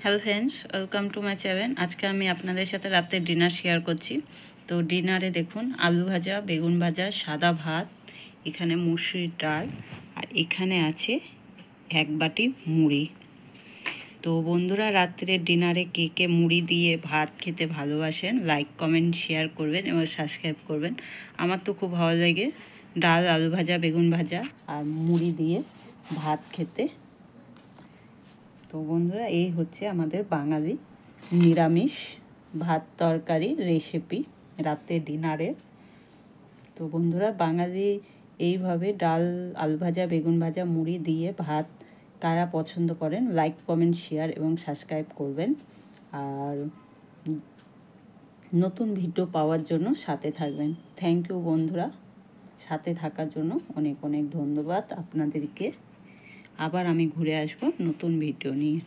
Hello friends, welcome to my channel. আজকে আমি আপনাদের সাথে রাতের ডিনার শেয়ার করছি। তো ডিনারে দেখুন আলু ভাজা, বেগুন ভাজা, সাদা ভাত, এখানে মুসুরির ডাল, আর এখানে আছে এক বাটি মুড়ি। তো বন্ধুরা, রাত্রের ডিনারে কে কে মুড়ি দিয়ে ভাত খেতে ভালোবাসেন, লাইক কমেন্ট শেয়ার করবেন এবং সাবস্ক্রাইব করবেন। আমার তো খুব ভালো লাগে ডাল, আলু ভাজা, বেগুন ভাজা আর মুড়ি দিয়ে ভাত খেতে। তো বন্ধুরা, এই হচ্ছে আমাদের বাঙালি নিরামিষ ভাত তরকারি রেসিপি রাতে ডিনারে। তো বন্ধুরা, বাঙালি এইভাবে ডাল, আলু ভাজা, বেগুন ভাজা, মুড়ি দিয়ে ভাত কারা পছন্দ করেন, লাইক কমেন্ট শেয়ার এবং সাবস্ক্রাইব করবেন। আর নতুন ভিডিও পাওয়ার জন্য সাথে থাকবেন। থ্যাংক ইউ বন্ধুরা, সাথে থাকার জন্য অনেক অনেক ধন্যবাদ আপনাদেরকে। আবার আমি ঘুরে আসবো নতুন ভিডিও নিয়ে।